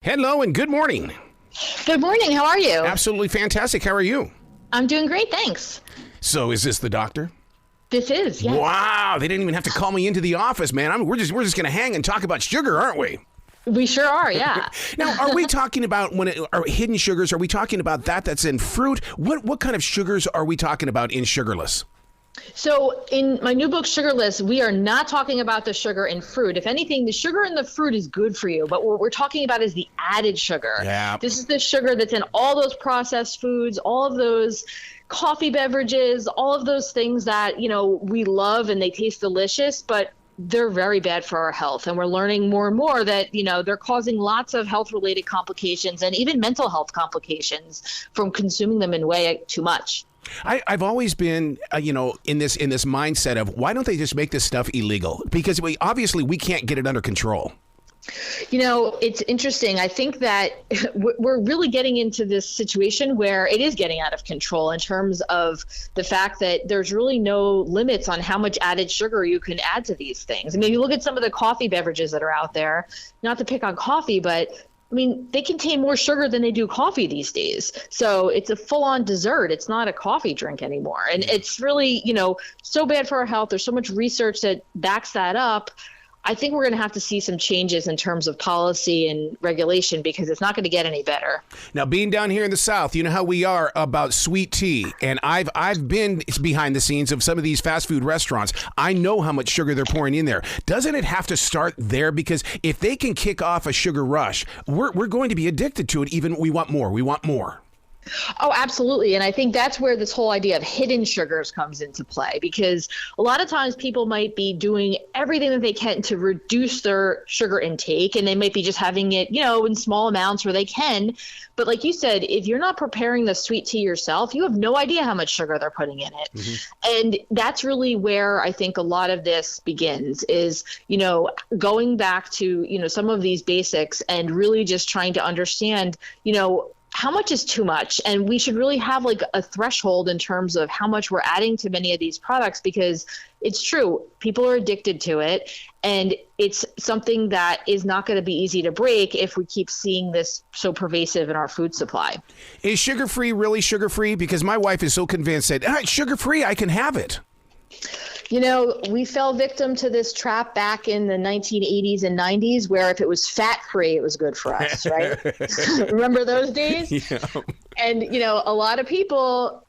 Hello and good morning. Good morning. How are you? Absolutely fantastic. How are you? I'm doing great, thanks. So is this the doctor? This is, yes. Wow, they didn't even have to call me into the office, man. We're just going to hang and talk about sugar, aren't we? We sure are, yeah. Now, are we talking about are hidden sugars? Are we talking about that's in fruit? What kind of sugars are we talking about in Sugarless? So in my new book, Sugarless, we are not talking about the sugar in fruit. If anything, the sugar in the fruit is good for you, but what we're talking about is the added sugar. Yeah. This is the sugar that's in all those processed foods, all of those coffee beverages, all of those things that, we love and they taste delicious, but they're very bad for our health. And we're learning more and more that, they're causing lots of health-related complications and even mental health complications from consuming them in way too much. I've always been, in this mindset of why don't they just make this stuff illegal? Because we can't get it under control. It's interesting. I think that we're really getting into this situation where it is getting out of control in terms of the fact that there's really no limits on how much added sugar you can add to these things. I mean, you look at some of the coffee beverages that are out there, not to pick on coffee, but they contain more sugar than they do coffee these days. So it's a full-on dessert. It's not a coffee drink anymore. And it's really, so bad for our health. There's so much research that backs that up. I think we're going to have to see some changes in terms of policy and regulation because it's not going to get any better. Now, being down here in the South, you know how we are about sweet tea. And I've been behind the scenes of some of these fast food restaurants. I know how much sugar they're pouring in there. Doesn't it have to start there? Because if they can kick off a sugar rush, we're going to be addicted to it. Even we want more. We want more. Oh, absolutely. And I think that's where this whole idea of hidden sugars comes into play, because a lot of times people might be doing everything that they can to reduce their sugar intake, and they might be just having it, in small amounts where they can. But like you said, if you're not preparing the sweet tea yourself, you have no idea how much sugar they're putting in it. Mm-hmm. And that's really where I think a lot of this begins is, going back to, some of these basics and really just trying to understand, how much is too much? And we should really have like a threshold in terms of how much we're adding to many of these products, because it's true, people are addicted to it. And it's something that is not going to be easy to break if we keep seeing this so pervasive in our food supply. Is sugar-free really sugar-free? Because my wife is so convinced that it's sugar-free, I can have it. We fell victim to this trap back in the 1980s and 90s, where if it was fat-free, it was good for us, right? Remember those days? Yeah. And, a lot of people,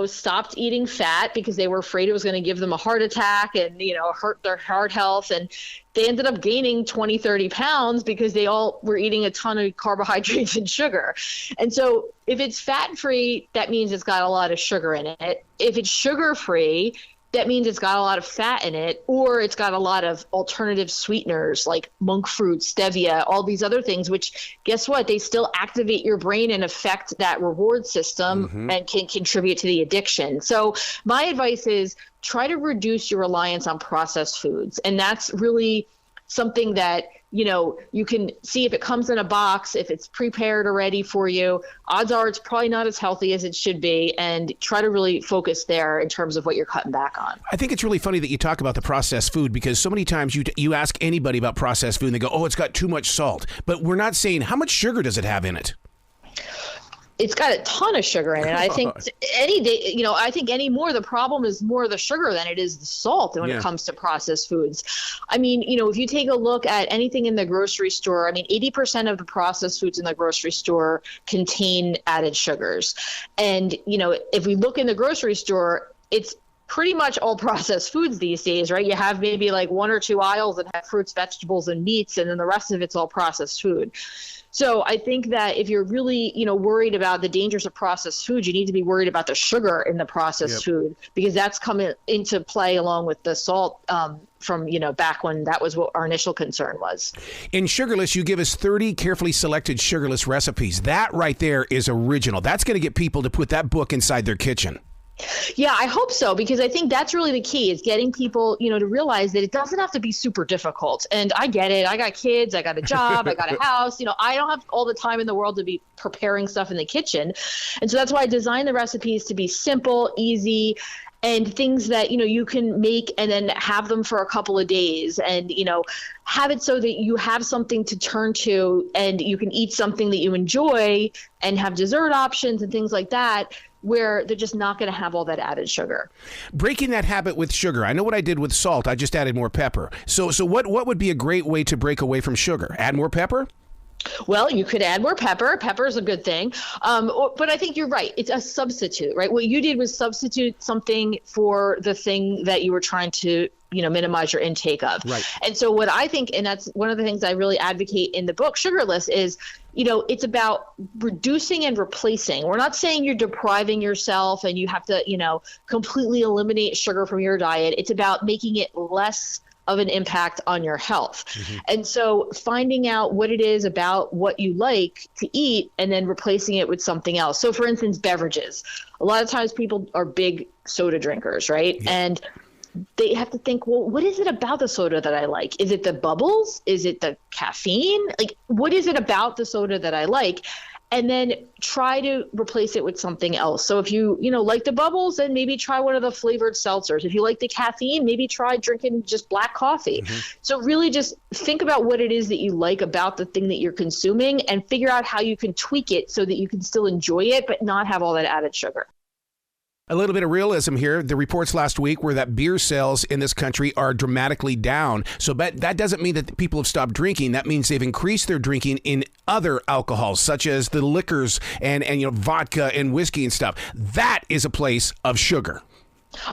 stopped eating fat because they were afraid it was going to give them a heart attack and, hurt their heart health. And they ended up gaining 20, 30 pounds because they all were eating a ton of carbohydrates and sugar. And so if it's fat-free, that means it's got a lot of sugar in it. If it's sugar-free, that means it's got a lot of fat in it, or it's got a lot of alternative sweeteners like monk fruit, stevia, all these other things, which guess what? They still activate your brain and affect that reward system and can contribute to the addiction. So my advice is try to reduce your reliance on processed foods. And that's really something that, you can see if it comes in a box, if it's prepared already for you. Odds are it's probably not as healthy as it should be, and try to really focus there in terms of what you're cutting back on. I think it's really funny that you talk about the processed food, because so many times you ask anybody about processed food and they go, oh, it's got too much salt. But we're not saying how much sugar does it have in it? It's got a ton of sugar in it. I think any day, I think any more, the problem is more the sugar than it is the salt when it comes to processed foods. I mean, if you take a look at anything in the grocery store, 80% of the processed foods in the grocery store contain added sugars. And, if we look in the grocery store, it's pretty much all processed foods these days, right? You have maybe like one or two aisles that have fruits, vegetables, and meats, and then the rest of it's all processed food. So I think that if you're really, worried about the dangers of processed food, you need to be worried about the sugar in the processed food, because that's coming into play along with the salt from, back when that was what our initial concern was. In Sugarless, you give us 30 carefully selected sugarless recipes. That right there is original. That's going to get people to put that book inside their kitchen. Yeah, I hope so, because I think that's really the key, is getting people, to realize that it doesn't have to be super difficult. And I get it. I got kids, I got a job, I got a house, I don't have all the time in the world to be preparing stuff in the kitchen. And so that's why I designed the recipes to be simple, easy, and things that, you can make and then have them for a couple of days, and, have it so that you have something to turn to and you can eat something that you enjoy and have dessert options and things like that, where they're just not going to have all that added sugar. Breaking that habit with sugar. I know what I did with salt. I just added more pepper. So what would be a great way to break away from sugar? Add more pepper? Well, you could add more pepper. Pepper is a good thing. But I think you're right. It's a substitute, right? What you did was substitute something for the thing that you were trying to, minimize your intake of. Right. And so what I think, and that's one of the things I really advocate in the book, Sugarless, is, it's about reducing and replacing. We're not saying you're depriving yourself and you have to, completely eliminate sugar from your diet. It's about making it less of an impact on your health. Mm-hmm. And so finding out what it is about what you like to eat and then replacing it with something else. So for instance, beverages. A lot of times people are big soda drinkers, right? Yeah. And they have to think, well, what is it about the soda that I like? Is it the bubbles? Is it the caffeine? Like, what is it about the soda that I like? And then try to replace it with something else. So if you, like the bubbles, then maybe try one of the flavored seltzers. If you like the caffeine, maybe try drinking just black coffee. Mm-hmm. So really just think about what it is that you like about the thing that you're consuming and figure out how you can tweak it so that you can still enjoy it, but not have all that added sugar. A little bit of realism here. The reports last week were that beer sales in this country are dramatically down. So that doesn't mean that people have stopped drinking. That means they've increased their drinking in other alcohols, such as the liquors and vodka and whiskey and stuff. That is a place of sugar.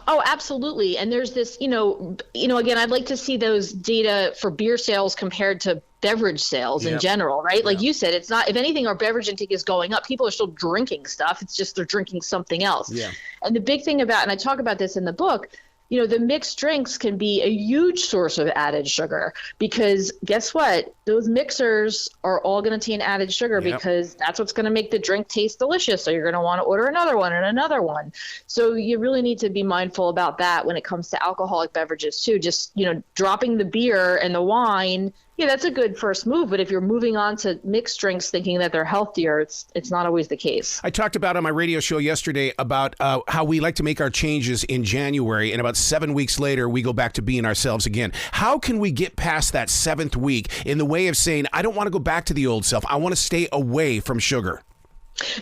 Oh, absolutely. And there's this, again, I'd like to see those data for beer sales compared to beverage sales in general, right? Like you said, it's not, if anything, our beverage intake is going up. People are still drinking stuff. It's just they're drinking something else. Yeah. And the big thing about, and I talk about this in the book, the mixed drinks can be a huge source of added sugar because guess what? Those mixers are all going to contain added sugar because that's what's going to make the drink taste delicious. So you're going to want to order another one and another one. So you really need to be mindful about that when it comes to alcoholic beverages too. Just, dropping the beer and the wine. Yeah, that's a good first move. But if you're moving on to mixed drinks thinking that they're healthier, it's not always the case. I talked about on my radio show yesterday about how we like to make our changes in January, and about 7 weeks later, we go back to being ourselves again. How can we get past that 7th week in the way of saying, I don't want to go back to the old self. I want to stay away from sugar?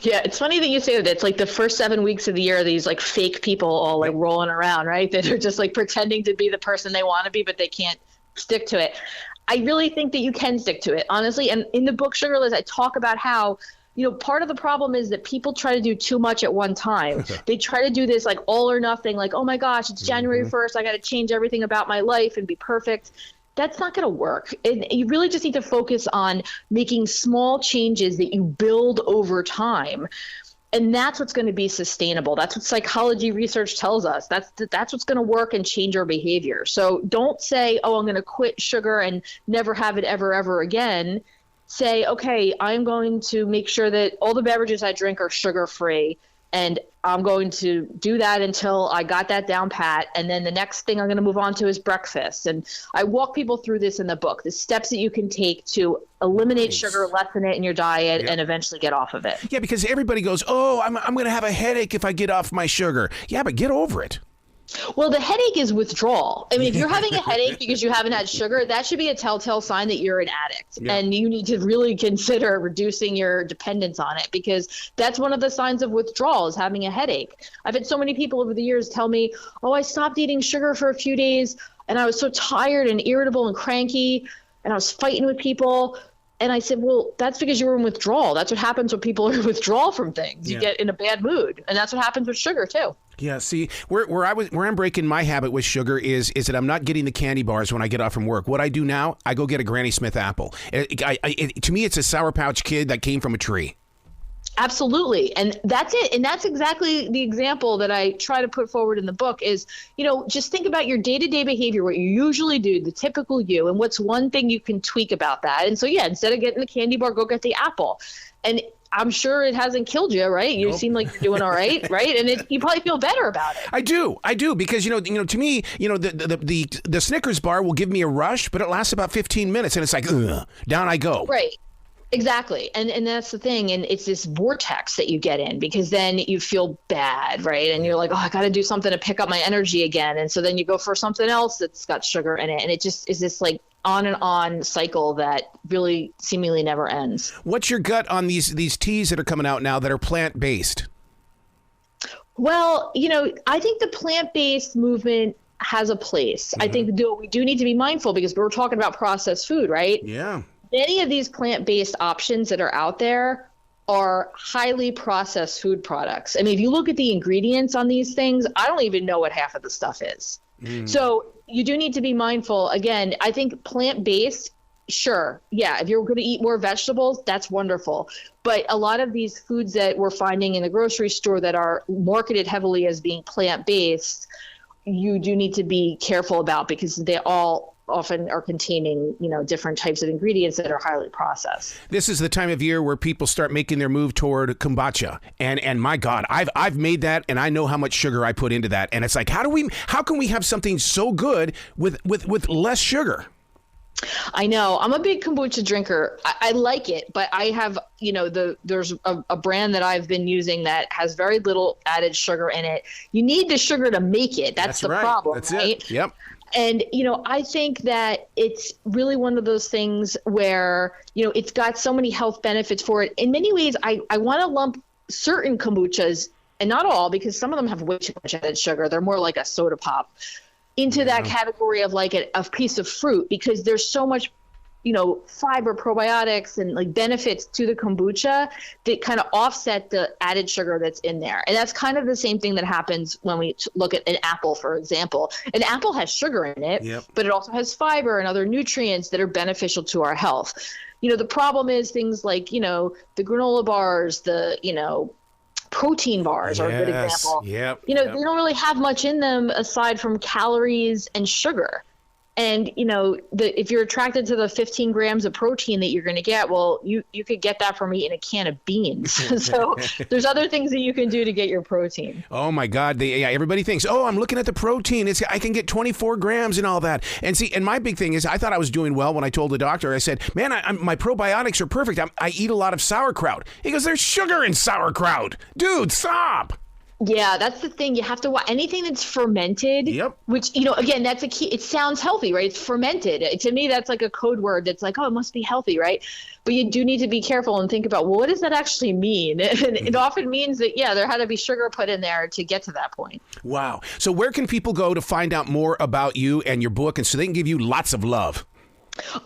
Yeah, it's funny that you say that. It's like the first 7 weeks of the year, these like fake people all like rolling around, right? That are just like pretending to be the person they want to be, but they can't stick to it. I really think that you can stick to it, honestly. And in the book Sugarless, I talk about how, part of the problem is that people try to do too much at one time. They try to do this like all or nothing, like, oh my gosh, it's January 1st. I got to change everything about my life and be perfect. That's not going to work. And you really just need to focus on making small changes that you build over time. And that's what's going to be sustainable. That's what psychology research tells us. That's what's going to work and change our behavior. So don't say, oh, I'm going to quit sugar and never have it ever again. Say, okay, I'm going to make sure that all the beverages I drink are sugar-free. And I'm going to do that until I got that down pat. And then the next thing I'm going to move on to is breakfast. And I walk people through this in the book, the steps that you can take to eliminate sugar, lessen it in your diet, and eventually get off of it. Yeah, because everybody goes, oh, I'm going to have a headache if I get off my sugar. Yeah, but get over it. Well, the headache is withdrawal. I mean, if you're having a headache because you haven't had sugar, that should be a telltale sign that you're an addict. Yeah. And you need to really consider reducing your dependence on it because that's one of the signs of withdrawal is having a headache. I've had so many people over the years tell me, oh, I stopped eating sugar for a few days and I was so tired and irritable and cranky and I was fighting with people. And I said, well, that's because you were in withdrawal. That's what happens when people are in withdrawal from things. You get in a bad mood. And that's what happens with sugar, too. Yeah, see, where I'm breaking my habit with sugar is that I'm not getting the candy bars when I get off from work. What I do now, I go get a Granny Smith apple. To me, it's a Sour Pouch Kid that came from a tree. Absolutely. And that's it. And that's exactly the example that I try to put forward in the book is, just think about your day-to-day behavior, what you usually do, the typical you, and what's one thing you can tweak about that. And so, instead of getting the candy bar, go get the apple. And I'm sure it hasn't killed you, right? You seem like you're doing all right, right? And you probably feel better about it. I do, because to me, the Snickers bar will give me a rush, but it lasts about 15 minutes, and it's like, ugh, down I go. Right. Exactly. And that's the thing. And it's this vortex that you get in, because then you feel bad, right? And you're like, oh, I got to do something to pick up my energy again. And so then you go for something else that's got sugar in it. And it just is this like on and on cycle that really seemingly never ends. What's your gut on these teas that are coming out now that are plant-based? Well, I think the plant-based movement has a place. I think we do need to be mindful, because we're talking about processed food, right? Yeah. Many of these plant-based options that are out there are highly processed food products. I mean, if you look at the ingredients on these things, I don't even know what half of the stuff is. So you do need to be mindful. Again, I think plant-based, sure. Yeah. If you're going to eat more vegetables, that's wonderful. But a lot of these foods that we're finding in the grocery store that are marketed heavily as being plant-based, you do need to be careful about, because they all often are containing, different types of ingredients that are highly processed. This is the time of year where people start making their move toward kombucha. And my God, I've made that, and I know how much sugar I put into that. And it's like, how can we have something so good with less sugar? I know. I'm a big kombucha drinker. I like it, but I have, there's a brand that I've been using that has very little added sugar in it. You need the sugar to make it. That's the right. problem, That's right? It. Yep. And, I think that it's really one of those things where, it's got so many health benefits for it. In many ways, I want to lump certain kombuchas, and not all, because some of them have way too much added sugar. They're more like a soda pop, into that category of like a piece of fruit, because there's so much, fiber, probiotics, and like benefits to the kombucha that kind of offset the added sugar that's in there. And that's kind of the same thing that happens when we look at an apple, for example. An apple has sugar in it, but it also has fiber and other nutrients that are beneficial to our health. The problem is things like, the granola bars, the, protein bars are a good example. They don't really have much in them aside from calories and sugar. And, if you're attracted to the 15 grams of protein that you're going to get, well, you could get that from eating a can of beans. So there's other things that you can do to get your protein. Oh, my God. Everybody thinks, oh, I'm looking at the protein. I can get 24 grams and all that. And see, and my big thing is I thought I was doing well when I told the doctor. I said, man, my probiotics are perfect. I eat a lot of sauerkraut. He goes, there's sugar in sauerkraut. Dude, stop. Yeah, that's the thing. You have to watch anything that's fermented, which, again, that's a key. It sounds healthy, right? It's fermented. To me, that's like a code word that's like, oh, it must be healthy, right? But you do need to be careful and think about, well, what does that actually mean? And it often means that, there had to be sugar put in there to get to that point. Wow. So where can people go to find out more about you and your book, and so they can give you lots of love?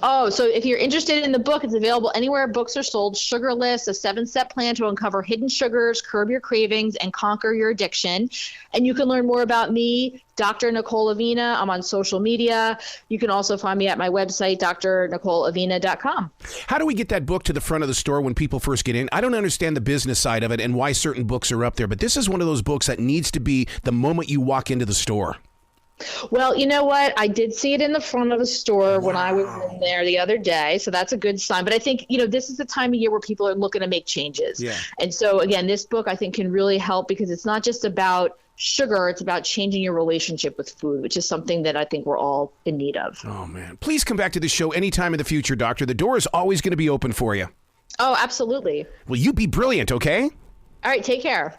Oh, so if you're interested in the book, it's available anywhere books are sold. Sugarless, a 7-step plan to uncover hidden sugars, curb your cravings, and conquer your addiction. And you can learn more about me, Dr. Nicole Avena. I'm on social media. You can also find me at my website, drnicoleavena.com. How do we get that book to the front of the store when people first get in? I don't understand the business side of it and why certain books are up there, but this is one of those books that needs to be the moment you walk into the store. Well, you know what? I did see it in the front of the store when I was in there the other day. So that's a good sign. But I think, this is the time of year where people are looking to make changes. Yeah. And so, again, this book, I think, can really help, because it's not just about sugar. It's about changing your relationship with food, which is something that I think we're all in need of. Oh, man. Please come back to the show anytime in the future, Doctor. The door is always going to be open for you. Oh, absolutely. Well, you be brilliant, okay? All right. Take care.